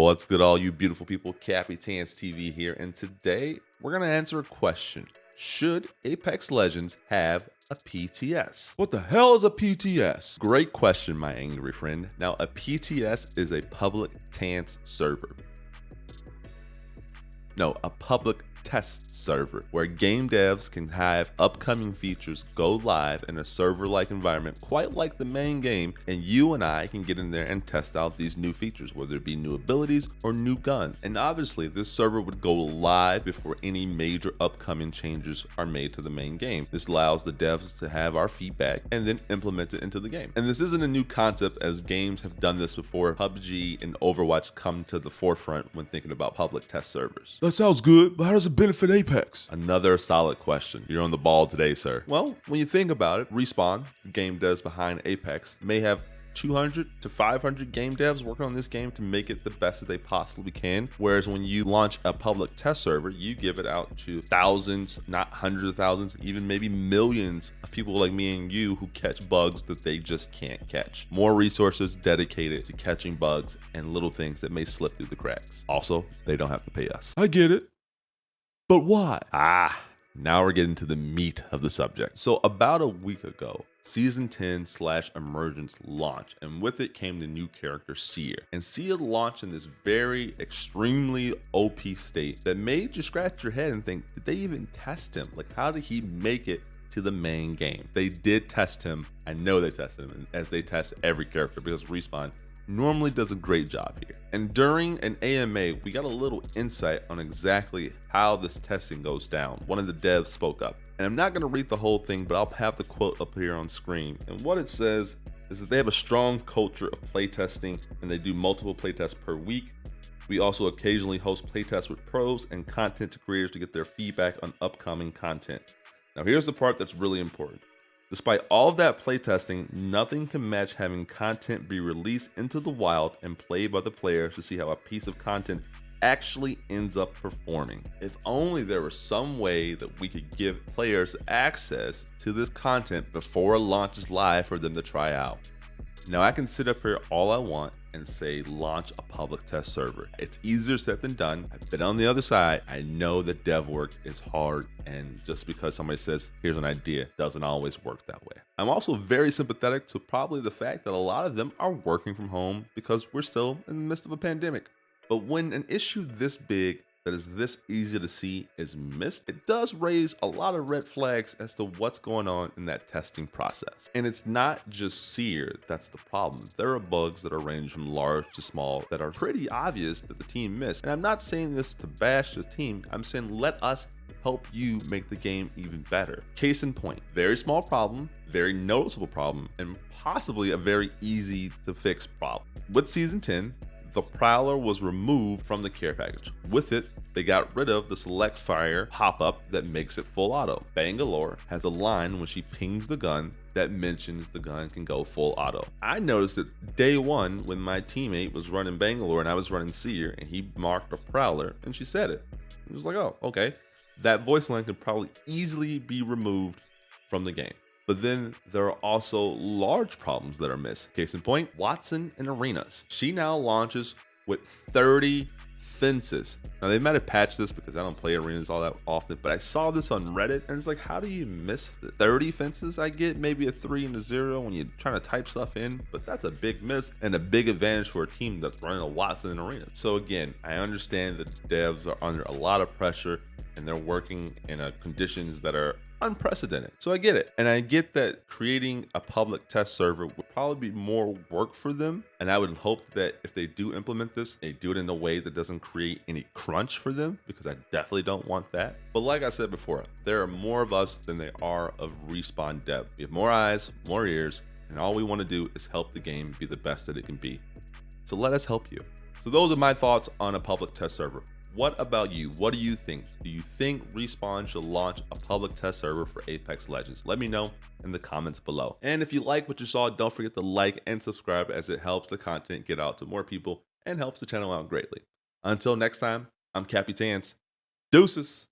What's good, all you beautiful people? CapiTanceTV here, and today we're going to answer a question. Should Apex Legends have a PTS? What the hell is a PTS? Great question, my angry friend. Now, a PTS is a public TANCE server. No, a public test server where game devs can have upcoming features go live in a server-like environment, quite like the main game, and you and I can get in there and test out these new features, whether it be new abilities or new guns. And obviously, this server would go live before any major upcoming changes are made to the main game. This allows the devs to have our feedback and then implement it into the game. And this isn't a new concept, as games have done this before. PUBG and Overwatch come to the forefront when thinking about public test servers. That sounds good, but how does it benefit Apex? Another solid question. You're on the ball today, sir. Well, when you think about it, Respawn, the game devs behind Apex, may have 200 to 500 game devs working on this game to make it the best that they possibly can. Whereas when you launch a public test server, you give it out to thousands, not hundreds of thousands, even maybe millions of people like me and you who catch bugs that they just can't catch. More resources dedicated to catching bugs and little things that may slip through the cracks. Also, they don't have to pay us. I get it. But why? Now we're getting to the meat of the subject. So about a week ago, Season 10/Emergence launched, and with it came the new character Seer. And Seer launched in this very extremely OP state that made you scratch your head and think, did they even test him? Like, how did he make it to the main game? They did test him. I know they tested him, as they test every character, because Respawn normally does a great job here. And during an AMA, we got a little insight on exactly how this testing goes down. One of the devs spoke up, and I'm not going to read the whole thing, but I'll have the quote up here on screen. And what it says is that they have a strong culture of playtesting, and they do multiple playtests per week. We also occasionally host playtests with pros and content creators to get their feedback on upcoming content. Now here's the part that's really important. Despite all of that playtesting, nothing can match having content be released into the wild and played by the players to see how a piece of content actually ends up performing. If only there was some way that we could give players access to this content before it launches live for them to try out. Now I can sit up here all I want and say launch a public test server. It's easier said than done. I've been on the other side. I know that dev work is hard, and just because somebody says here's an idea doesn't always work that way. I'm also very sympathetic to probably the fact that a lot of them are working from home because we're still in the midst of a pandemic. But when an issue this big that is this easy to see is missed, it does raise a lot of red flags as to what's going on in that testing process. And it's not just Seer that's the problem. There are bugs that are ranged from large to small that are pretty obvious that the team missed. And I'm not saying this to bash the team. I'm saying let us help you make the game even better. Case in point, very small problem, very noticeable problem, and possibly a very easy to fix problem. With Season 10, the Prowler was removed from the care package. With it, they got rid of the select fire pop-up that makes it full auto. Bangalore has a line when she pings the gun that mentions the gun can go full auto. I noticed that day one when my teammate was running Bangalore and I was running Seer, and he marked a Prowler and she said it. It was like, oh, okay. That voice line could probably easily be removed from the game. But then there are also large problems that are missed. Case in point, Watson in Arenas. She now launches with 30 fences. Now they might have patched this because I don't play Arenas all that often, but I saw this on Reddit and it's like, how do you miss the 30 fences? I get maybe a 3 and a 0 when you're trying to type stuff in, but that's a big miss and a big advantage for a team that's running a Watson in Arenas. So again, I understand that devs are under a lot of pressure and they're working in conditions that are unprecedented. So I get it. And I get that creating a public test server would probably be more work for them. And I would hope that if they do implement this, they do it in a way that doesn't create any crunch for them, because I definitely don't want that. But like I said before, there are more of us than there are of Respawn dev. We have more eyes, more ears, and all we want to do is help the game be the best that it can be. So let us help you. So those are my thoughts on a public test server. What about you? What do you think? Do you think Respawn should launch a public test server for Apex Legends? Let me know in the comments below. And if you like what you saw, don't forget to like and subscribe, as it helps the content get out to more people and helps the channel out greatly. Until next time, I'm CapiTance. Deuces.